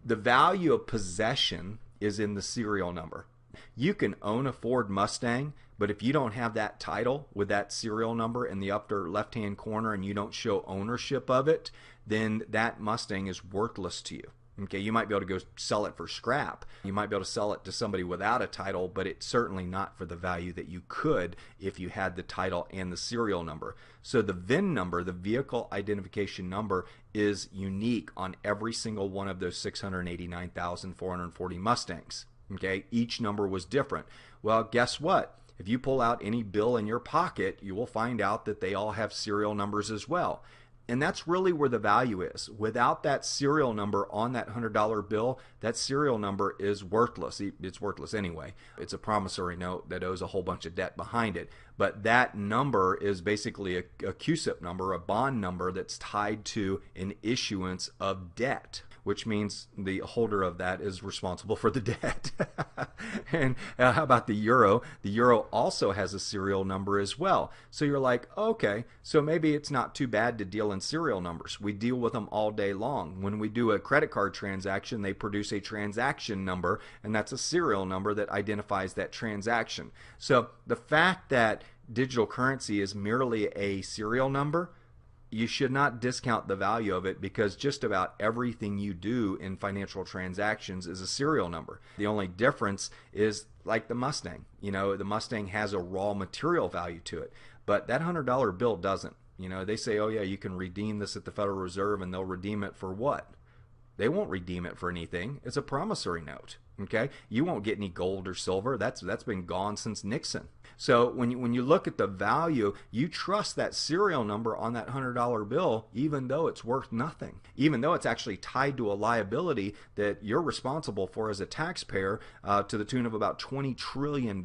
The value of possession is in the serial number. You can own a Ford Mustang, but if you don't have that title with that serial number in the upper left hand corner and you don't show ownership of it, then that Mustang is worthless to you. Okay, you might be able to go sell it for scrap. You might be able to sell it to somebody without a title, but it's certainly not for the value that you could if you had the title and the serial number. So the VIN number, the vehicle identification number, is unique on every single one of those 689,440 Mustangs. Okay, each number was different. Well, guess what? If you pull out any bill in your pocket, you will find out that they all have serial numbers as well. And that's really where the value is. Without that serial number on that $100 bill, that serial number is worthless. It's worthless anyway. It's a promissory note that owes a whole bunch of debt behind it. But that number is basically a CUSIP number, a bond number that's tied to an issuance of debt, which means the holder of that is responsible for the debt. And how about the euro? The euro also has a serial number as well. So you're like, okay, so maybe it's not too bad to deal in serial numbers. We deal with them all day long. When we do a credit card transaction, they produce a transaction number, and that's a serial number that identifies that transaction. So the fact that digital currency is merely a serial number, you should not discount the value of it, because just about everything you do in financial transactions is a serial number. The only difference is like the Mustang. You know, the Mustang has a raw material value to it, but that $100 bill doesn't. You know, they say, oh yeah, you can redeem this at the Federal Reserve, and they'll redeem it for what? They won't redeem it for anything. It's a promissory note. Okay, you won't get any gold or silver. That's been gone since Nixon. So when you look at the value, you trust that serial number on that $100 bill, even though it's worth nothing, even though it's actually tied to a liability that you're responsible for as a taxpayer, to the tune of about $20 trillion.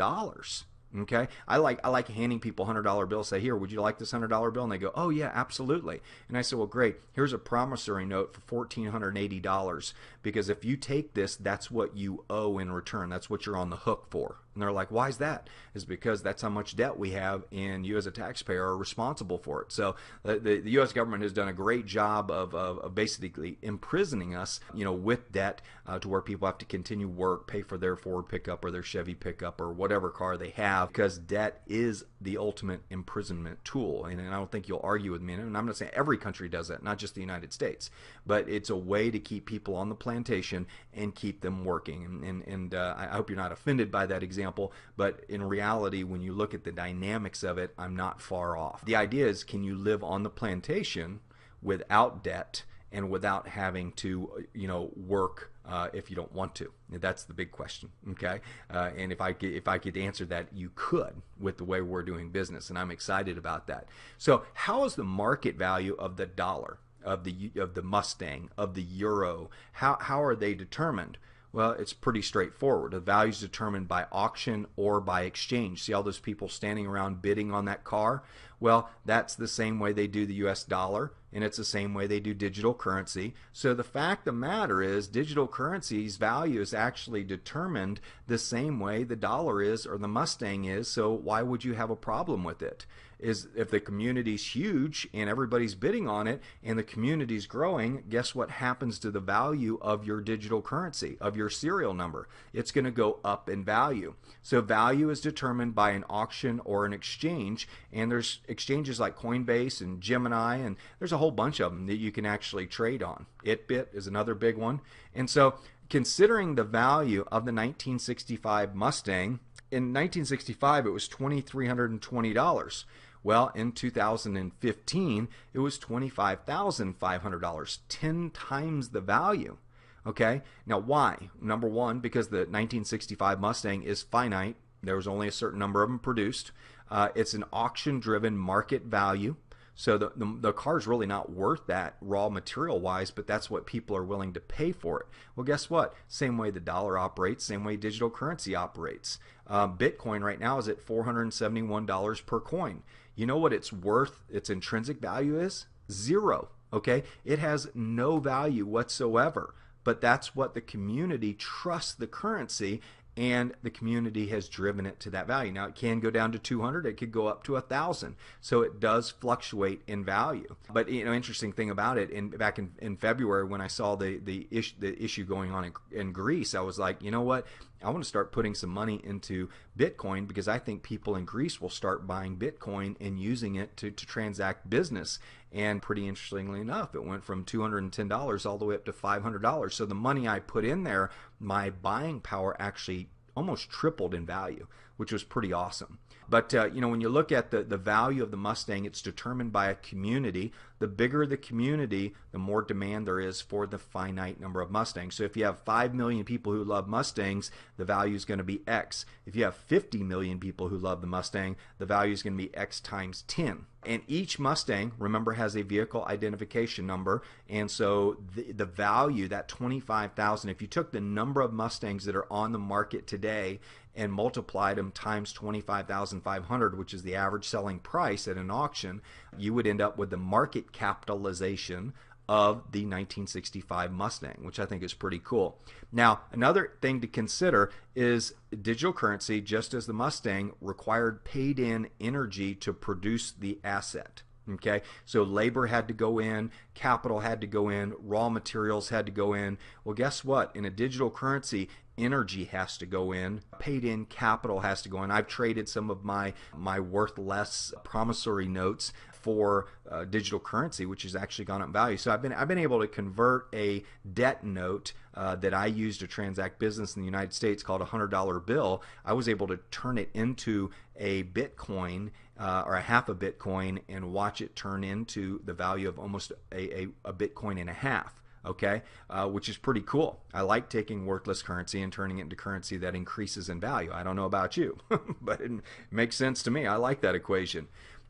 Okay, I like handing people $100 bills. Say, here, would you like this $100 bill? And they go, oh yeah, absolutely. And I say, well, great. Here's a promissory note for $1,480, because if you take this, that's what you owe in return. That's what you're on the hook for. And they're like, why is that? It's because that's how much debt we have, and you as a taxpayer are responsible for it. So the U.S. government has done a great job of basically imprisoning us, you know, with debt, to where people have to continue work, pay for their Ford pickup or their Chevy pickup or whatever car they have, because debt is the ultimate imprisonment tool. And I don't think you'll argue with me. And I'm not saying every country does that, not just the United States, but it's a way to keep people on the plantation and keep them working. And I hope you're not offended by that example, but in reality, when you look at the dynamics of it, I'm not far off. The idea is, can you live on the plantation without debt and without having to, you know, work if you don't want to? That's the big question. Okay, and if I could answer that, you could, with the way we're doing business, and I'm excited about that. So, how is the market value of the dollar, of the Mustang, of the euro? How are they determined? Well, it's pretty straightforward. The value is determined by auction or by exchange. See all those people standing around bidding on that car? Well, that's the same way they do the US dollar, and it's the same way they do digital currency. So the fact of the matter is, digital currency's value is actually determined the same way the dollar is or the Mustang is. So why would you have a problem with it? Is if the community's huge and everybody's bidding on it and the community's growing, guess what happens to the value of your digital currency, of your serial number? It's going to go up in value. So value is determined by an auction or an exchange, and there's exchanges like Coinbase and Gemini, and there's a whole bunch of them that you can actually trade on. Itbit is another big one. And so considering the value of the 1965 Mustang, in 1965 it was $2,320. Well, in 2015, it was $25,500, 10 times the value. Okay, now why? Number one, because the 1965 Mustang is finite. There was only a certain number of them produced. It's an auction-driven market value. So the car's really not worth that raw material wise, but that's what people are willing to pay for it. Well, guess what? Same way the dollar operates, same way digital currency operates. Bitcoin right now is at $471 per coin. You know what it's worth, its intrinsic value is? Zero. Okay? It has no value whatsoever. But that's what the community trusts the currency, and the community has driven it to that value. Now it can go down to 200, it could go up to 1,000, so it does fluctuate in value. But interesting thing about it, back in February when I saw the issue going on in Greece, I was like, you know what? I want to start putting some money into Bitcoin because I think people in Greece will start buying Bitcoin and using it to transact business. And pretty interestingly enough, it went from $210 all the way up to $500. So the money I put in there, my buying power actually almost tripled in value, which was pretty awesome. But when you look at the value of the Mustang, it's determined by a community. The bigger the community, the more demand there is for the finite number of Mustangs. So if you have 5 million people who love Mustangs, the value is going to be X. If you have 50 million people who love the Mustang, the value is going to be X times 10. And each Mustang, remember, has a vehicle identification number. And so the value, that 25,000, if you took the number of Mustangs that are on the market today and multiplied them times 25,500, which is the average selling price at an auction, you would end up with the market capitalization of the 1965 Mustang, which I think is pretty cool. Now, another thing to consider is digital currency, just as the Mustang, required paid-in energy to produce the asset. Okay, so labor had to go in, capital had to go in, raw materials had to go in. Well, guess what? In a digital currency, energy has to go in, paid in capital has to go in. I've traded some of my worth less promissory notes for digital currency, which has actually gone up in value. So I've been able to convert a debt note that I use to transact business in the United States called a $100 bill. I was able to turn it into a Bitcoin or a half a Bitcoin and watch it turn into the value of almost a Bitcoin and a half. Okay, which is pretty cool. I like taking worthless currency and turning it into currency that increases in value. I don't know about you, but it makes sense to me. I like that equation.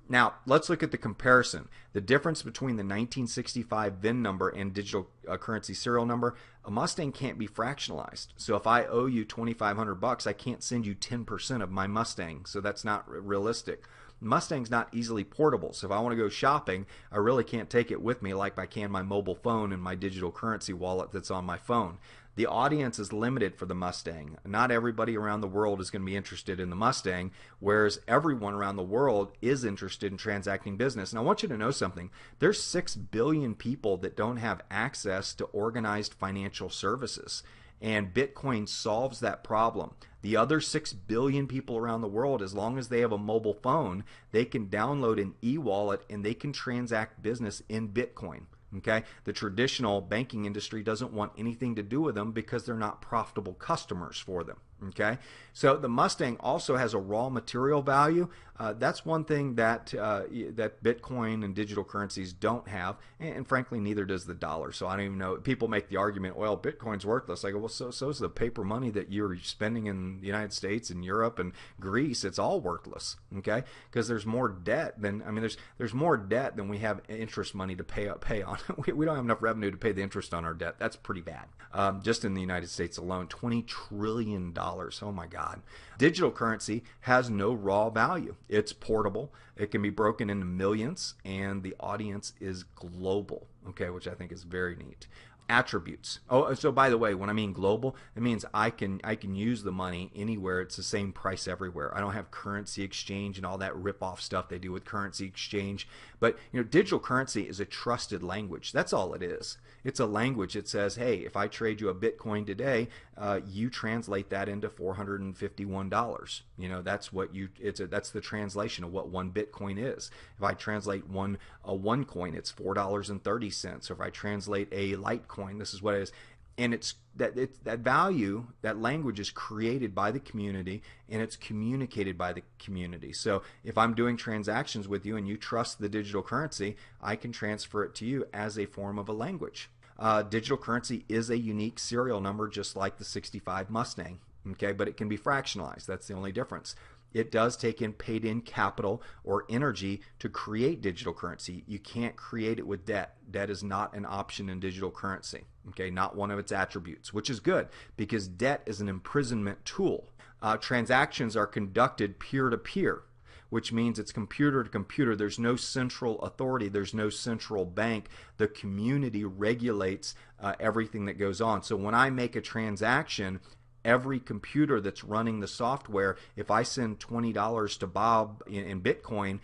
Now, let's look at the comparison. The difference between the 1965 VIN number and digital currency serial number, a Mustang can't be fractionalized. So if I owe you $2,500, I can't send you 10% of my Mustang. So that's not realistic. Mustang's not easily portable, so if I want to go shopping, I really can't take it with me like I can my mobile phone and my digital currency wallet that's on my phone. The audience is limited for the Mustang. Not everybody around the world is going to be interested in the Mustang, whereas everyone around the world is interested in transacting business. And I want you to know something. There's 6 billion people that don't have access to organized financial services. And Bitcoin solves that problem. The other 6 billion people around the world, as long as they have a mobile phone, they can download an e-wallet and they can transact business in Bitcoin. Okay, the traditional banking industry doesn't want anything to do with them because they're not profitable customers for them. Okay, so the Mustang also has a raw material value. That's one thing that that Bitcoin and digital currencies don't have, and frankly, neither does the dollar. So I don't even know. People make the argument, well, Bitcoin's worthless. I go, well, so is the paper money that you're spending in the United States and Europe and Greece. It's all worthless. Okay, because there's more debt than there's more debt than we have interest money to pay on. We don't have enough revenue to pay the interest on our debt. That's pretty bad. Just in the United States alone, $20 trillion. Oh my God. Digital currency has no raw value. It's portable. It can be broken into millions, and the audience is global, okay, which I think is very neat. Attributes. Oh, so by the way, when I mean global, it means I can use the money anywhere. It's the same price everywhere. I don't have currency exchange and all that rip-off stuff they do with currency exchange. But digital currency is a trusted language. That's all it is. It's a language that says, hey, if I trade you a Bitcoin today, you translate that into $451. That's what that's the translation of what one Bitcoin is. If I translate a one coin, it's $4.30. Or if I translate a Litecoin, this is what it is. And it's that value, that language is created by the community and it's communicated by the community. So if I'm doing transactions with you and you trust the digital currency, I can transfer it to you as a form of a language. Digital currency is a unique serial number, just like the 65 Mustang, okay, but it can be fractionalized. That's the only difference. It does take in paid-in capital or energy to create digital currency. You can't create it with debt. Debt is not an option in digital currency, okay, not one of its attributes, which is good because debt is an imprisonment tool. Transactions are conducted peer-to-peer, which means it's computer to computer. There's no central authority. There's no central bank. The community regulates everything that goes on. So when I make a transaction, every computer that's running the software, if I send $20 to Bob in Bitcoin,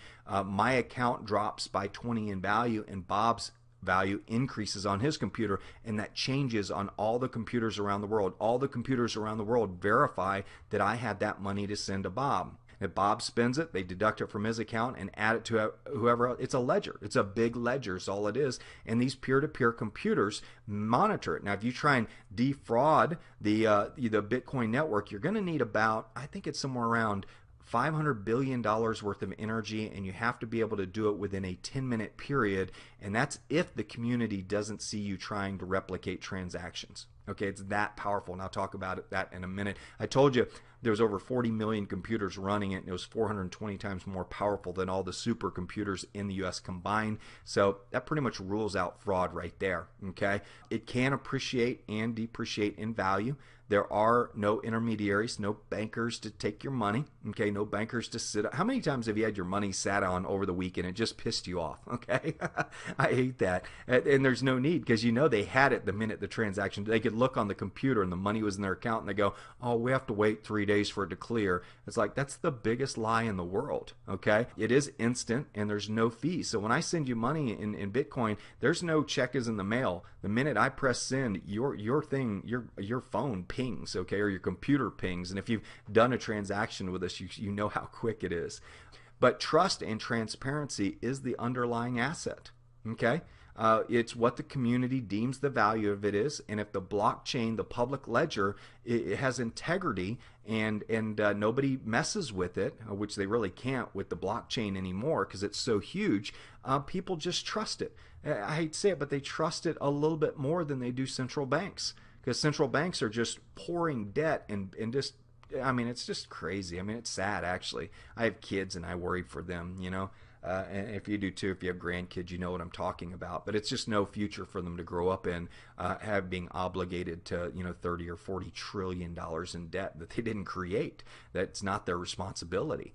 my account drops by 20 in value, and Bob's value increases on his computer, and that changes on all the computers around the world. All the computers around the world verify that I had that money to send to Bob. If Bob spends it, they deduct it from his account and add it to whoever else. It's a ledger. It's a big ledger is all it is. And these peer-to-peer computers monitor it. Now, if you try and defraud the Bitcoin network, you're going to need about, I think it's somewhere around $500 billion worth of energy, and you have to be able to do it within a 10-minute period, and that's if the community doesn't see you trying to replicate transactions. Okay, it's that powerful, and I'll talk about that in a minute. I told you there was over 40 million computers running it, and it was 420 times more powerful than all the supercomputers in the US combined. So that pretty much rules out fraud right there. Okay, it can appreciate and depreciate in value. There are no intermediaries, no bankers to take your money. Okay, no bankers to sit. How many times have you had your money sat on over the weekend and it just pissed you off? Okay, I hate that. And there's no need, because you know they had it the minute the transaction. They could look on the computer and the money was in their account, and they go, "Oh, we have to wait 3 days for it to clear." It's like, that's the biggest lie in the world. Okay, it is instant and there's no fee. So when I send you money in Bitcoin, there's no check is in the mail. The minute I press send, your phone pings, okay, or your computer pings. And if you've done a transaction with us, you know how quick it is. But trust and transparency is the underlying asset. Okay, it's what the community deems the value of it is, and if the blockchain, the public ledger, it has integrity and nobody messes with it, which they really can't with the blockchain anymore because it's so huge, people just trust it. I hate to say it, but they trust it a little bit more than they do central banks, because central banks are just pouring debt and just, I mean, it's just crazy. I mean, it's sad, actually. I have kids and I worry for them, you know. And if you do too, if you have grandkids, you know what I'm talking about. But it's just no future for them to grow up in, have being obligated to, you know, 30 or 40 trillion dollars in debt that they didn't create. That's not their responsibility.